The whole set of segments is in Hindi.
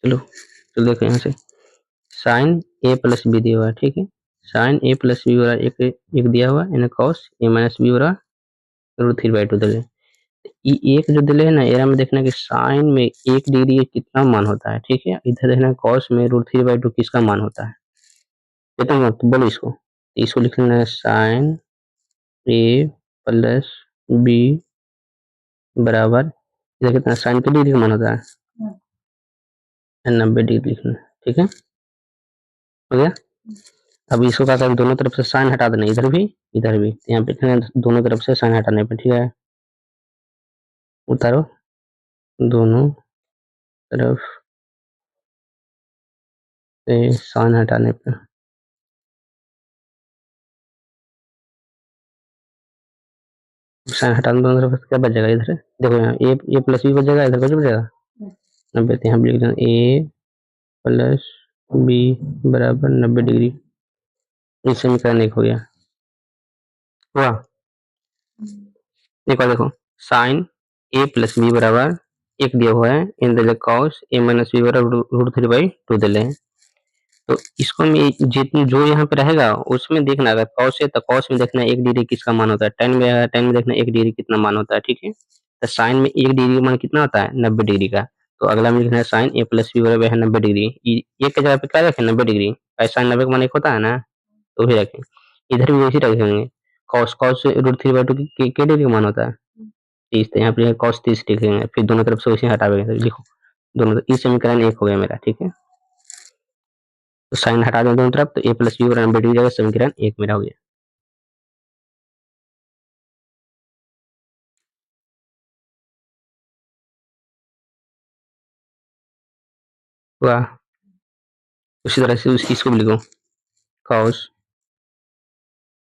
चलो चलो देखो यहाँ से साइन ए प्लस बी दिया हुआ है, ठीक है। साइन ए प्लस बी हो रहा है एक दिया हुआ है, कॉस ए माइनस बी हो रहा √3/2 दिले। ये एक जो दिले है ना, एरा में देखना कि साइन में 1 डिग्री कितना मान होता है, ठीक है। इधर देखना कॉस में √3/2 किसका मान होता है, कितना तो बोलो इसको लिख लेना है साइन ए प्लस बी बराबर, इधर कितना साइन के डिग्री का मान होता है 90 डिग्री लिखना है, ठीक है। हो गया। अब इसको क्या करें, दोनों तरफ से साइन हटा देना, इधर भी इधर भी, यहाँ पे दोनों तरफ से साइन हटाने पे, ठीक है। उतारो दोनों तरफ से साइन हटाने पे, साइन हटाने दोनों तरफ से क्या बचेगा, इधर देखो यहाँ ए प्लस बी बचेगा, इधर कुछ बचेगा 90। यहाँ पे लिख देना ए प्लस बी बराबर 90 डिग्री। इस समीकरण एक हो गया। हुआ। एक और देखो साइन ए प्लस बी बराबर एक दिया हुआ है, इन दिले कॉस ए माइनस बी बराबर √3/2 दिले हैं। तो इसको में जितनी जो यहाँ पे रहेगा उसमें देखना, अगर कॉस है तो कॉस में देखना 1 डिग्री किसका मान होता है, टेन में है टेन में देखना 1 डिग्री कितना मान होता है, ठीक है। तो साइन में 1 डिग्री मान कितना होता है 90 डिग्री का। तो अगला में लिखना है साइन ए प्लस बी बराबर है 90 डिग्री। ये के जगह पे क्या रखें 90 डिग्री, साइन 90 का मान एक होता है ना, तो भी रखें। इधर भी वैसे रखेंगे, कॉस कॉस √3/2 के डिग्री का मान होता है 30, तो यहाँ पे कॉस 30 लिखेंगे, फिर दोनों तरफ से वैसे हटावेंगे, तो लिखो दोनों, इस समीकरण एक हो गया मेरा, ठीक है। तो साइन हटा दें दोनों तरफ, तो ए प्लस बी बराबर 90 डिग्री जगह समीकरण एक मेरा हो गया। वाह। उसी तरह से इसको भी लिखो कॉस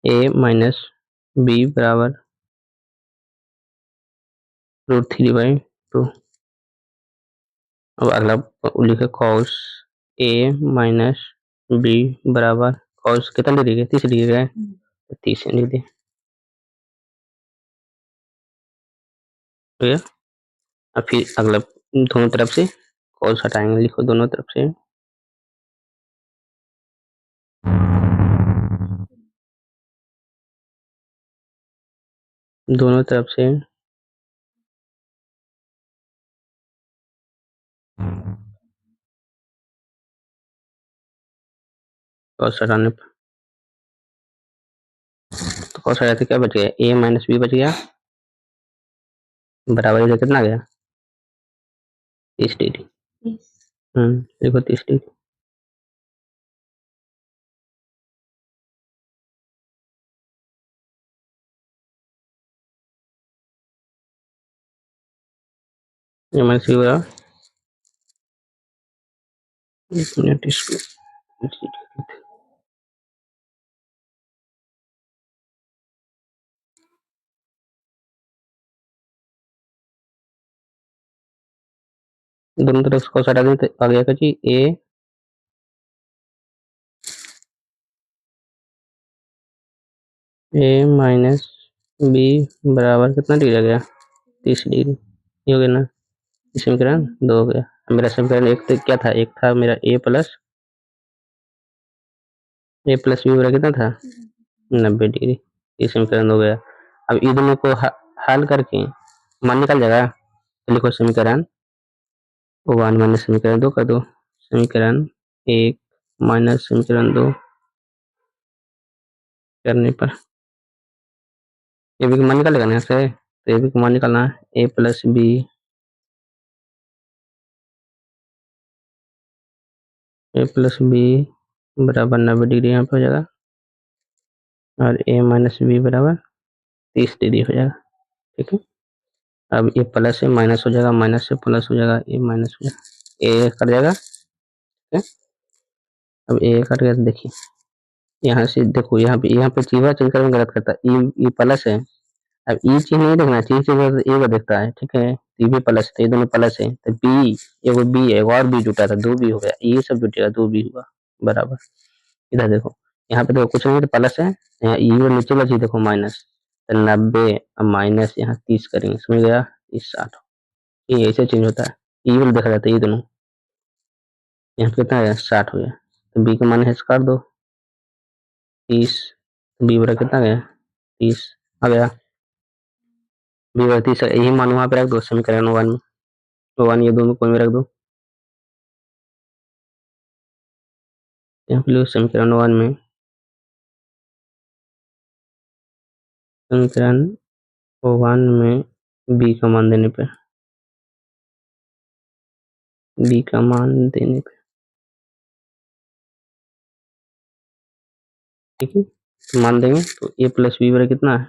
ए माइनस बी बराबर √3/2। अब अगला लिखे कॉस ए माइनस बी बराबर कॉस कितना डिग्री है 30 डिग्री है, 30 डिग्री हो गया। अब फिर अगला दोनों तरफ से कॉस हटाएंगे, लिखो दोनों तरफ से दोनों तरफ से कॉस हटाने पर, तो कॉस हटाते क्या बच गया, ए माइनस बी बच गया बराबर इधर कितना आ गया 30 डिग्री। देखो 30 डिग्री। ए माइनस बी बराबर एक मिनट इसको दोनों तरफ से कॉस हटा दें तो आ गया जी ए माइनस बी बराबर कितना डिग्री आ गया 30 डिग्री। ये हो गया ना, समीकरण 2 हो गया। मेरा समीकरण एक तो क्या था, एक था मेरा ए प्लस बी बराबर कितना था 90 डिग्री। ये समीकरण हो गया। अब इन दोनों को हल करके मान निकल जाएगा, तो लिखो समीकरण 1 माइनस समीकरण 2 कर दो, समीकरण 1 माइनस समीकरण 2 करने पर ए बी का मान निकालेगा ना यहाँ से, तो ए बी का मान निकालना है ए प्लस बी बराबर 90 डिग्री यहाँ पे हो जाएगा, और ए माइनस बी बराबर 30 डिग्री हो जाएगा, ठीक है। अब ये प्लस से माइनस हो जाएगा, माइनस से प्लस हो जाएगा, ये माइनस हो जाएगा, ए कट जाएगा, ठीक है। अब ए कट गया तो देखिए यहाँ से देखो, यहाँ पे चीज़ चेंज करने में गलत करता है, ई प्लस है। अब ई चीज नहीं देखना, चीज चेंज ए को देखता है, ठीक है। ये भी प्लस है, ये दोनों प्लस है, तो बी एगो बी है, और बी जुटा था 2 बी हो गया, ये सब जुटेगा 2 बी हुआ बराबर। इधर देखो, यहाँ पे देखो कुछ नहीं तो प्लस है, यहाँ ई और नीचे बची देखो माइनस, तो 90 माइनस यहाँ 30 करेंगे, समझ गया 30 60, ये ऐसे चेंज होता है, ई वाला देखा जाता है ये दोनों। यहाँ पे कितना है 60 हो गया, तो बी का मान है काट दो 30, बी बराबर कितना गया 30 आ गया, बी बराबर 30 यही मान वहाँ पे रख दो समीकरण 1 में, 1 ये दोनों कोई में रख दो, यहाँ पे लो समीकरण 1 में, समीकरण 1 में बी का मान देने पे, बी का मान देने पे ठीक है, तो मान देंगे तो ए प्लस बी बराबर कितना है,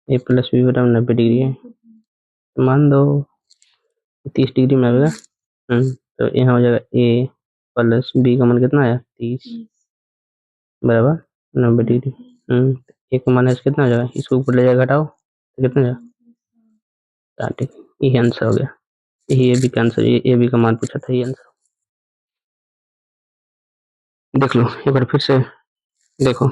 ए प्लस बी बराबर 90 डिग्री है, तो मान दो 30 डिग्री में आएगा, तो यहाँ हो जाएगा ए प्लस बी का मान कितना आया 30 बराबर 90 डिग्री, ए का मान कितना हो जाएगा, इसको ऊपर ले जाएगा घटाओ तो कितना हो जाएगा 60, यही आंसर हो गया, यही ए बी का आंसर, ये ए बी का मान पूछा था, ये आंसर देख लो एक बार फिर से देखो,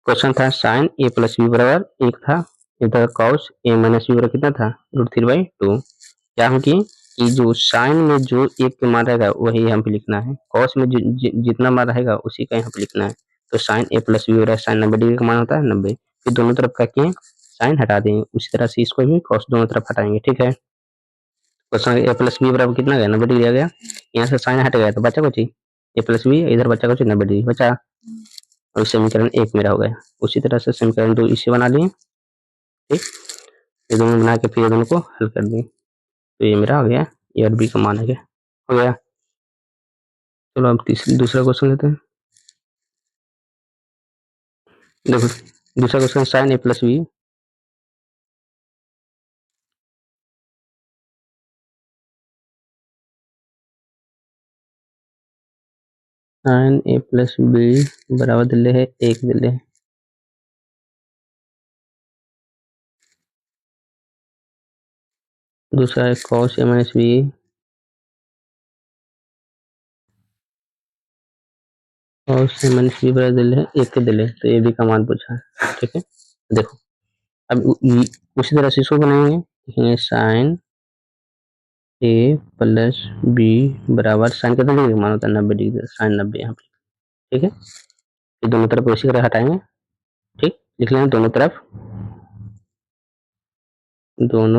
क्वेश्चन था साइन ए प्लस बी बराबर एक था, इधर कॉस ए माइनस बी बराबर कितना था √3/2, क्या हम किए कि जो साइन में जो एक के मान रहेगा वही यहाँ पे लिखना है, कॉस में जितना मान रहेगा उसी का यहाँ पे लिखना है, तो साइन ए प्लस बी बराबर साइन 90 डिग्री का मान होता है 90, फिर दोनों तरफ क्या किए साइन हटा देंगे, उसी तरह से इसको भी कॉस दोनों तरफ हटाएंगे, ठीक है, क्वेश्चन ए प्लस बी बराबर कितना गया 90 डिग्री आ गया, यहाँ से साइन हट गया तो बचा कुछ ए प्लस बी, इधर बचा कुछ 90 डिग्री बचा, और समीकरण 1 मेरा हो गया, उसी तरह से समीकरण 2 इसे बना लिए, ठीक, ये दोनों बना के फिर ये दोनों को हल कर दिए, तो ये मेरा हो गया ए और बी का मान हो गया। चलो अब दूसरा क्वेश्चन लेते हैं, देखो दूसरा क्वेश्चन साइन ए प्लस बी, साइन ए प्लस बी बराबर दिले है 1 दिले है, दूसरा है cos A minus B, cos A minus b बराबर दिले है 1 के दिले, तो ए बी का मान पूछा है, ठीक है, देखो अब उसी तरह से इसको बनाएंगे, साइन ए प्लस बी बराबर साइन कितना डिग्री मान होता है 90 डिग्री, साइन 90 यहाँ पे, ठीक है, ये दोनों तरफ इसी तरह हटाएंगे, ठीक, लिख लेंगे दोनों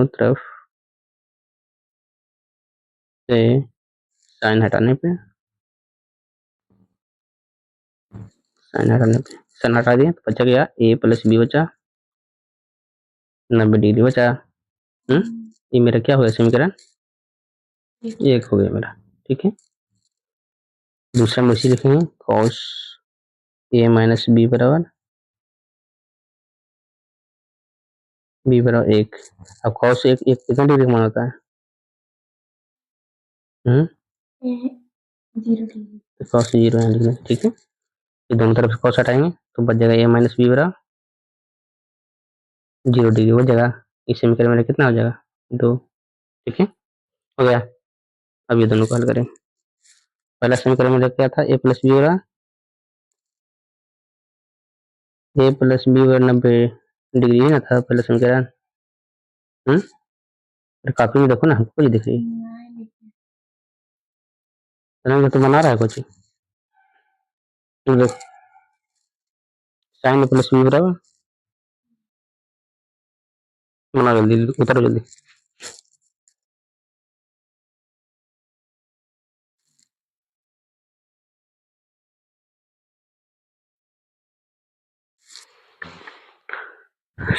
तरफ से साइन हटाने पे, साइन हटा दिए तो बचा गया ए प्लस बी बचा 90 डिग्री बचा, ये मेरा क्या हो गया समीकरण 1 हो गया मेरा, ठीक है, दूसरा में इसी लिखेंगे कॉस ए माइनस बी बराबर 1, अब कॉस एक कितना डिग्री का मान होता है, कॉस 0 यहाँ लिख लें, ठीक है, ये दोनों तरफ से कॉस हटाएंगे तो बच जाएगा ए माइनस बी बराबर 0 डिग्री हो जाएगा, इस समीकरण में कितना हो जाएगा 2, ठीक है, हो गया। अब ये दोनों को हल करें, पहला समीकरण में क्या था ए प्लस बी बराबर ए प्लस बी बराबर 90 डिग्री ना था पहला समीकरण, कॉपी में देखो ना, हमको कुछ दिख रही है तो बना रहा है कुछ, साइन प्लस बी बराबर बना, जल्दी उतारो जल्दी,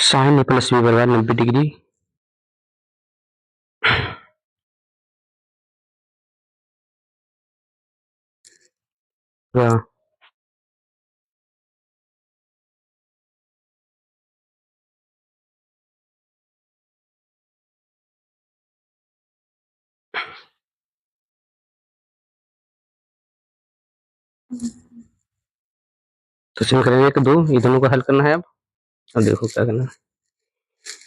साइन प्लस बी बराबर 90 डिग्री, हाँ तो समीकरण 1 2 ये दोनों को हल करना है अब देखो क्या करना है,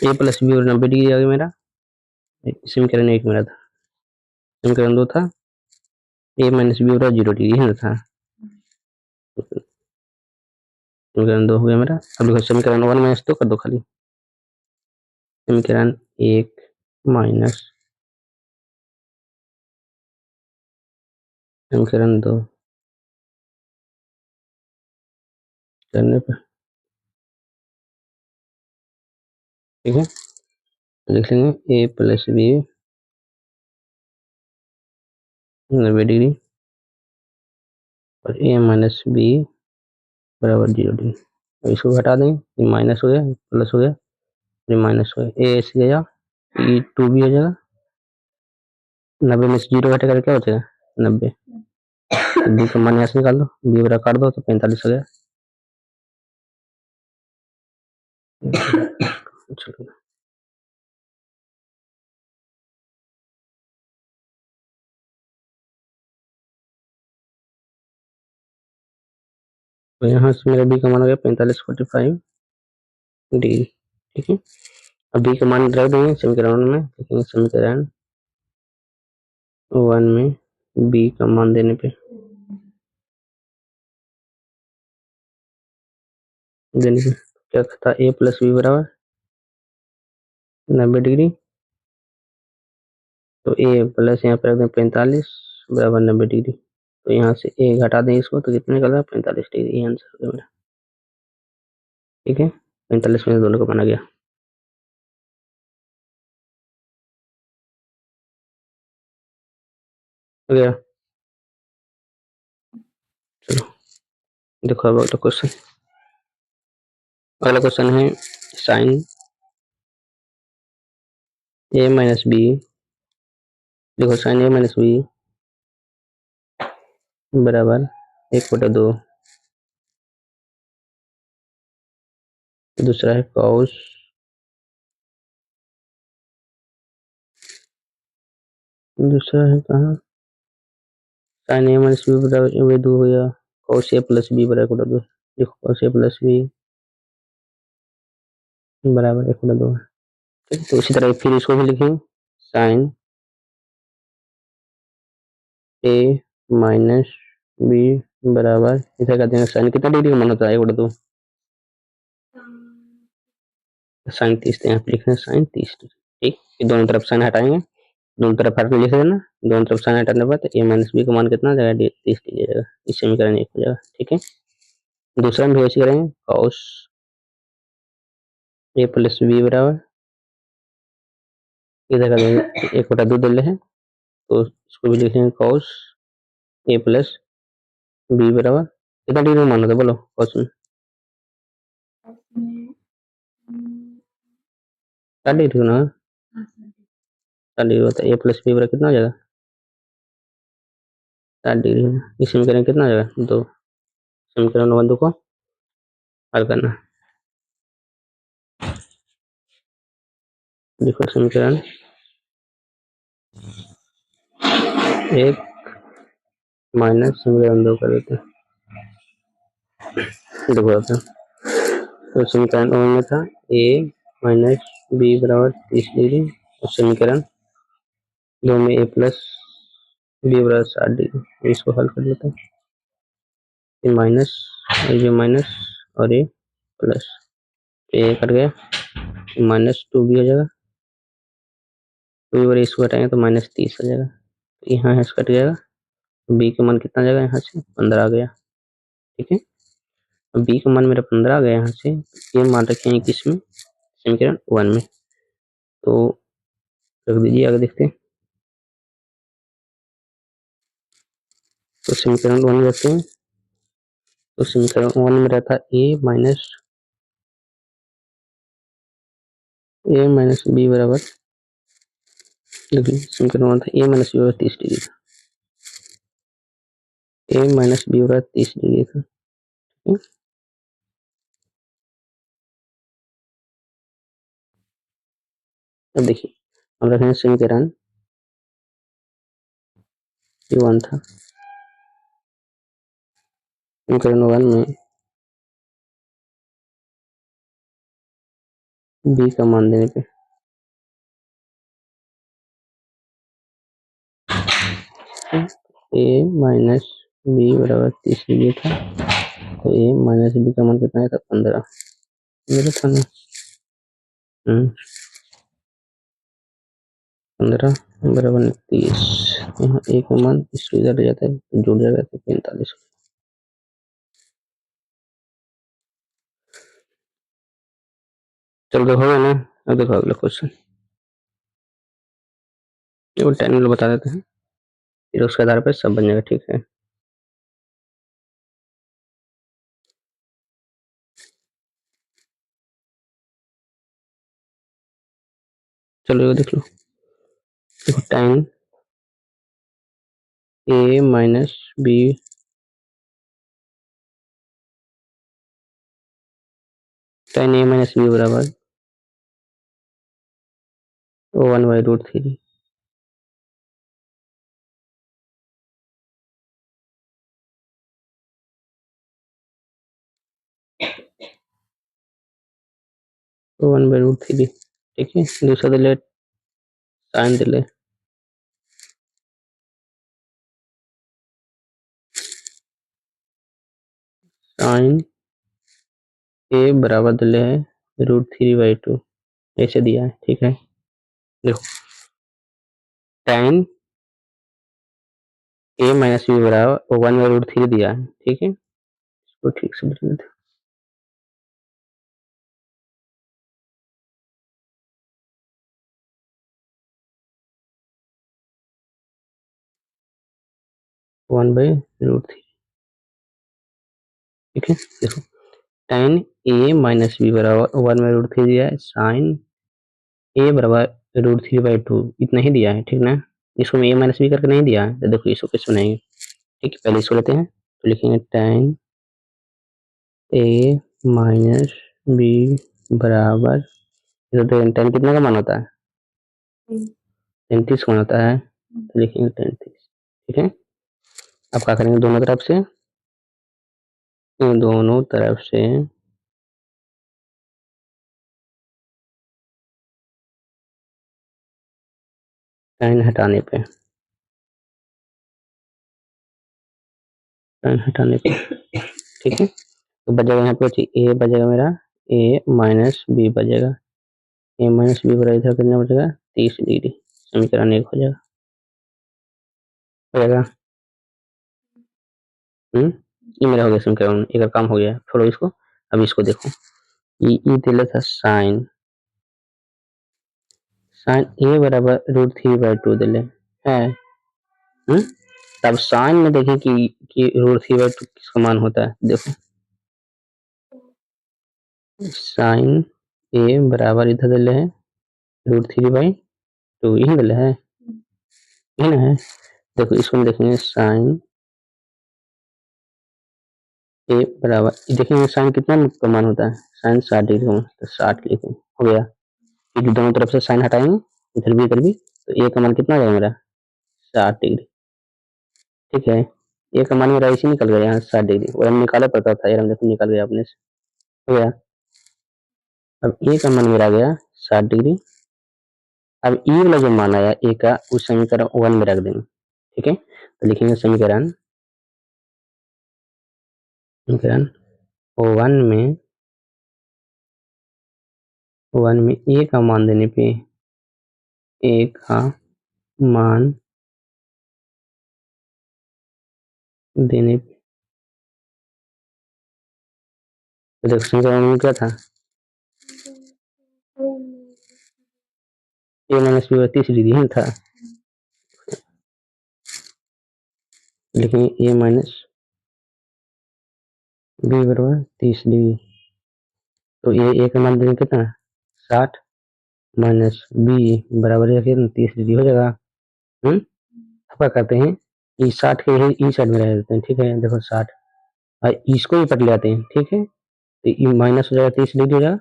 ए प्लस बी और 90 डिग्री आ गया मेरा, समीकरण 1 मेरा था, समीकरण 2 था ए माइनस बी बराबर 0 डिग्री है ना था, समीकरण 2 हो गया मेरा, अब देखो समीकरण 1 माइनस 2 कर दो खाली, समीकरण 1 माइनस समीकरण 2 करने पर ठीक है, लिख लेंगे ए प्लस बी 90 डिग्री और ए माइनस बी बराबर 0 डिग्री। और इसको घटा देंगे, ये माइनस हो गया, प्लस हो गया, ये माइनस हो गया, ए ऐसे गया, ई 2 भी हो जाएगा, 90 में से 0 घटेगा तो क्या बचेगा 90। बी का मान यहाँ से निकाल दो, बी बराबर काट दो तो 45 हो गया। चलो तो यहाँ से मेरा बी का मान हो गया 45 डिग्री। ठीक है, अब बी का मान रख देंगे समीकरण में, लिखेंगे समीकरण 1 में बी का मान देने पे क्या था, ए प्लस बी बराबर 90 डिग्री, तो ए प्लस यहाँ पर रख दें 45 बराबर 90 डिग्री। तो यहाँ से ए घटा दें इसको तो कितने निकल रहा है 45 डिग्री, ये आंसर हो गया मेरा। ठीक है, 45 में दोनों का बना गया। हो गया। चलो देखो अब अगला क्वेश्चन। अगला क्वेश्चन है साइन ए माइनस बी। देखो साइन ए माइनस बी बराबर 1/2। दूसरा है कॉस, दूसरा है कहाँ, साइन ए माइनस बी बराबर 2 हो गया, कॉस ए प्लस बी बराबर 2। देखो कॉस ए प्लस बी बराबर 1/2 है। ठीक, तो इसी तरह फिर इसको भी लिखें, साइन ए माइनस बी बराबर, इसे कहते हैं साइन कितना डिग्री का मान होता है 1/2, साइन 30। यहाँ पे लिखना है साइन 30 डिग्री। ठीक, ये दोनों तरफ साइन हटाएंगे, दोनों तरफ हट लिख देना, दोनों तरफ साइन हटाने पर ए माइनस बी का मान कितना आ जाएगा 30 डिग्री जाएगा। इस समीकरण 1 हो जाएगा। ठीक है, दूसरा हम ऐसे करेंगे, कॉस ए प्लस बी बराबर, इधर का देंगे 1/2 दे रहे हैं तो इसको भी लिखेंगे कॉस ए प्लस बी बराबर कितना डिग्री में मान होता है बोलो कॉस में, 60 डिग्री ना, 60 डिग्री होता है। ए प्लस बी बराबर कितना हो जाएगा 60 डिग्री है। इस समीकरण कितना हो जाएगा 2। समीकरण 1 2 को हल करना। देखो समीकरण 1 माइनस समीकरण 2 कर देते हैं। देखो आता है, तो समीकरण 1 में था ए माइनस बी बराबर 30 डिग्री और समीकरण 2 में ए प्लस बी बराबर 60 डिग्री। इसको हल कर लेते हैं, ये माइनस ये माइनस और ये प्लस, ये कट गया, -2 भी हो जाएगा, 2 बार इसको हटाएंगे तो -30 हो जाएगा। तो यहाँ है कट जाएगा, बी का मान कितना आ जाएगा यहाँ से 15 आ गया। ठीक है, अब बी का मान मेरा 15 आ गया यहाँ से, ये मान रखेंगे किसमें समीकरण 1 में, तो रख दीजिए, आगे देखते हैं। तो समीकरण 1 में रखते हैं, तो समीकरण 1 में रहता ए माइनस बी बराबर, समीकरण 1 था ए माइनस बी बराबर 30 डिग्री था, ए माइनस बी बराबर 30 डिग्री था। अब देखिए हम रखेंगे समीकरण 1 था, समीकरण 1 में बी का मान देने पे ए माइनस बी बराबर 30 डिग्री था, तो ए माइनस बी का मान कितना है था 15 मेरा था ना। 15 बराबर 30, यहाँ एक मान इसको इधर ले जाता है तो जुड़ जाएगा तो 45। चलो देखो हो गया ना। अब देखो अगला क्वेश्चन, ये 10 मिनट बता देते हैं, फिर उसके आधार पर सब बन जाएगा। ठीक है, चलो ये देख लो। देखो tan a minus b, tan a minus b बराबर 1/√3। तो 1/√3। ठीक है, दूसरा दिले साइन दिले साइन a बराबर दिले है √3/2, ऐसे दिया है। ठीक है, देखो tan a माइनस बी बराबर 1/√3 दिया है। ठीक है, इसको ठीक से लिख लेते हैं। 1/√3। ठीक है, देखो tan a माइनस बी बराबर 1/√3 दिया है, साइन a बराबर √3/2 इतना ही दिया है। ठीक ना, इसको a माइनस बी करके नहीं दिया है, तो देखो इसको कैसे बनाएंगे। ठीक है, पहले इसको लेते हैं तो लिखेंगे tan a माइनस बी बराबर, इधर तो tan कितना का मान होता है, 33 का मान होता है, तो लिखेंगे 33। ठीक है, अब क्या करेंगे, दोनों तरफ से, इन दोनों तरफ से साइन हटाने पे, साइन हटाने पे। ठीक है, तो बचेगा यहाँ पे ए बचेगा मेरा, ए माइनस बी बचेगा, ए माइनस बी बराबर इधर कितना बचेगा 30 डिग्री, समीकरण 1 हो जाएगा। हो जाएगा। ये मेरा हो गया समीकरण, एक काम हो गया, छोड़ो इसको। अब इसको देखो, ये दिला था साइन, साइन ए बराबर √3/2 दिले है। तब साइन में देखें कि √3/2 किसका मान होता है। देखो साइन ए बराबर इधर दिले है √3/2, यही दिले है, यही ना है। देखो इसको हम देखेंगे, साइन ए बराबर देखेंगे साइन कितना का मान होता है, साइन 60 डिग्री का मान, तो 60 लिखें, हो गया। फिर दोनों तरफ से साइन हटाएंगे, इधर भी, तो ए का मान कितना आ जाएगा मेरा 60 डिग्री। ठीक है, ए का मान मेरा ऐसे निकल गया यहाँ 60 डिग्री, और हम निकाला पता था यार, हम देखो निकल गया अपने से, हो गया। अब ए का मान मेरा आ गया 60 डिग्री। अब ई वाला जो मान आया ए का, उस समीकरण 1 में रख देंगे। ठीक है, तो लिखेंगे समीकरण, समीकरण 1 में, 1 में ए का मान देने पे, ए का मान देने पे, तो देखो समीकरण में क्या था, ए माइनस बी 30 डिग्री ही था, लेकिन ए माइनस बी बराबर 30 डिग्री, तो ए का मान देंगे कितना 60 माइनस बी बराबर है 30 डिग्री हो जाएगा। अब क्या करते हैं, ई 60 के ई साइड में रह देते हैं। ठीक है, देखो 60 और इसको भी पट ले आते हैं। ठीक है, तो ई माइनस हो जाएगा 30 डिग्री हो जाएगा,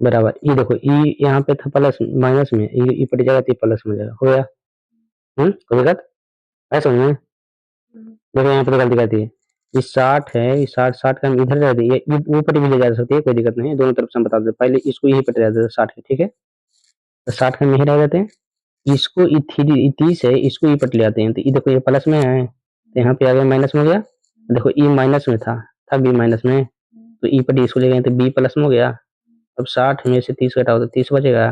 बराबर ई देखो ई यहाँ पे था प्लस माइनस में, ई पट जाएगा तो प्लस में जाएगा, हो गया। कोई दिक्कत है समझ में। देखो यहाँ पे तो गलती करती है, ये 60 है, ये 60 60 का हम इधर रह दिए, ये ऊपर भी ले जा सकती है, कोई दिक्कत नहीं है, दोनों तरफ से हम बता देते, पहले इसको यही पट रह देते 60 है। ठीक है, तो 60 का हम यही रह देते हैं, इसको ई 30 है, इसको ई पट ले आते हैं, तो ये देखो ये प्लस में है, तो यहाँ पे आ गया माइनस में हो गया। देखो ई माइनस में था बी माइनस में, तो ई पट इसको ले गए तो बी प्लस में हो गया। अब 60 में से 30 घटाओ तो 30 बचेगा,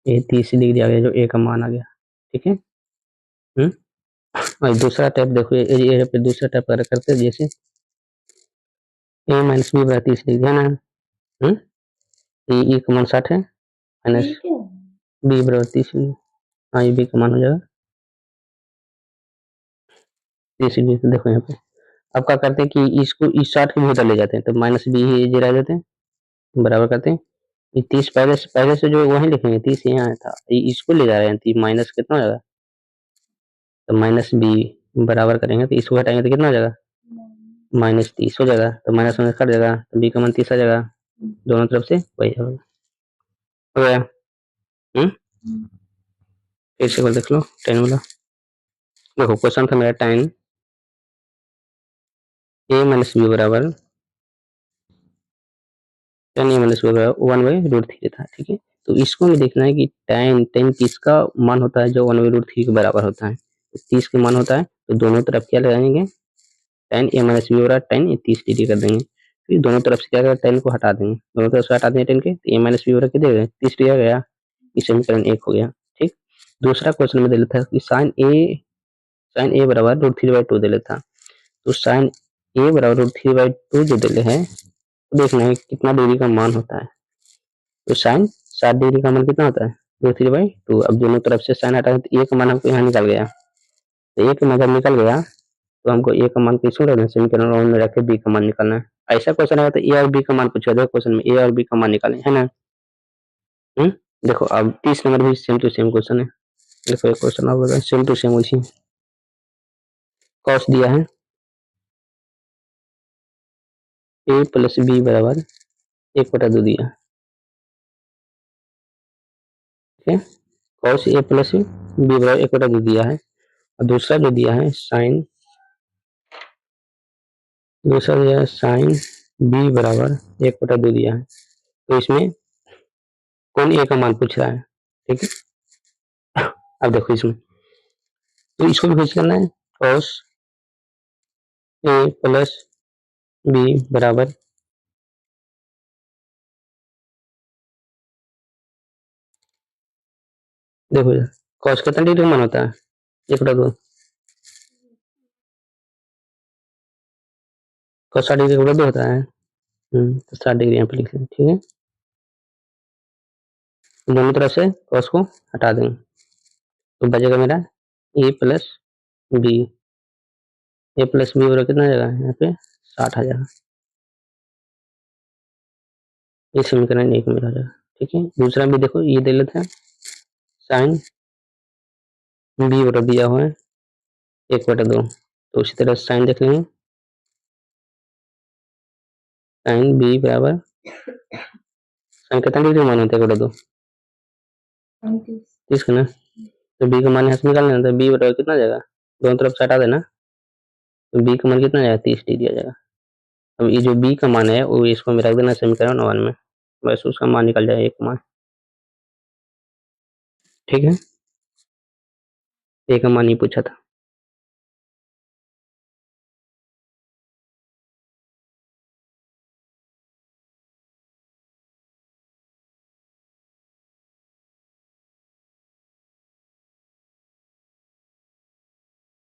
ये 30 डिग्री आ गया जो ए का मान आ गया, ठीक है। और दूसरा टाइप देखो, ये पे दूसरा टाइप करते हैं, जैसे ए माइनस बी बराबर 30 डिग्री है ना। ये का मान 60 है, माइनस बी बराबर 30 डिग्री। हाँ, ये बी का मान हो जाएगा 30 डिग्री। तो देखो यहाँ पे अब क्या करते हैं कि इसको इस 60 के भीतर ले जाते हैं, तो माइनस बी ही जे रह जाते हैं, बराबर करते हैं। ये 30 पहले से जो वही लिखेंगे, 30 यहाँ आया था, इसको ले जा रहे हैं, तो माइनस कितना हो जाएगा, तो माइनस बी बराबर करेंगे, तो इसको हटाएंगे तो कितना हो जाएगा, -30 हो जाएगा। तो माइनस में कट जाएगा, तो बी का मान 30 आ जाएगा, दोनों तरफ से वही होगा। हो गया। फिर से देख लो 10 वाला। देखो क्वेश्चन था मेरा 10 ए माइनस बी बराबर 10 ए माइनस बी बराबर 1/√3 था, ठीक है। तो इसको हमें देखना है कि tan 30 का मान होता है जो 1/√3 के बराबर होता है, तो 30 के मान होता है, तो दोनों तरफ क्या लगाएंगे, tan ए माइनस बी बराबर tan 30 डिग्री कर देंगे। फिर दोनों तरफ से क्या करें, tan को हटा देंगे, दोनों तरफ से हटा देंगे tan के, तो ए माइनस बी बराबर कितने 30 डिग्री आ गया, ये समीकरण 1 हो गया, ठीक। दूसरा क्वेश्चन में दे लेता है कि sin a बराबर √3/2 दे लेता, तो sin a बराबर √3/2 जो दे ले है, तो देखना है कितना डिग्री का मान होता है। तो sin 60 डिग्री का मान कितना होता है, √3/2। अब दोनों तरफ से sin हटाएं, तो a का मान हमको यहाँ निकल गया, तो a का मान जब निकल गया, तो हमको a का मान किसको रखना है, समीकरण वन में रख के b का मान निकालना है। ऐसा क्वेश्चन आया तो a और b का मान पूछा, देखो क्वेश्चन में a और b का मान निकालें, है ना। देखो अब 30 नंबर भी सेम टू सेम क्वेश्चन है। देखो एक क्वेश्चन और बताओ, सेम टू सेम उसी कॉस दिया है a प्लस बी बराबर 1/2 दिया है, ठीक है। कॉस a प्लस बी बराबर 1/2 दिया है, और दूसरा जो दिया है साइन बी बराबर 1/2 दिया है। तो इसमें कौन ए का मान पूछ रहा है, ठीक है। अब देखो इसमें, तो इसको भी फिक्स करना है, कॉस ए प्लस बी बराबर देखो कॉस कितना डिग्री का मान होता है, 1/2, कॉस 60 डिग्री का 1/2 होता है। तो 60 डिग्री यहाँ पे लिख लें, ठीक है। दोनों तरफ से कॉस को हटा देंगे, तो बचेगा मेरा ए प्लस बी, ए प्लस बी बराबर कितना आ जाएगा, यहाँ पे 60 आ जाएगा, ये समीकरण 1 मेरा हो जाएगा, ठीक है। दूसरा भी देखो, ये दे लेते हैं साइन बी बराबर दिया हुआ है 1/2, तो उसी तरह साइन देख लेंगे, साइन बी बराबर साइन कितना डिग्री मान होता है 1/2, 30 का ना। तो बी का मान यहाँ से निकाल लेना, तो बी बराबर कितना आ जाएगा, दोनों तरफ से हटा देना, तो बी का मान कितना आ जाएगा, 30 डिग्री आ जाएगा। अब ये जो बी का मान है वो इसको में रख देना समीकरण 1 में, बस उसका मान निकल जाएगा, एक मान, ठीक है। ए का मान ही पूछा था।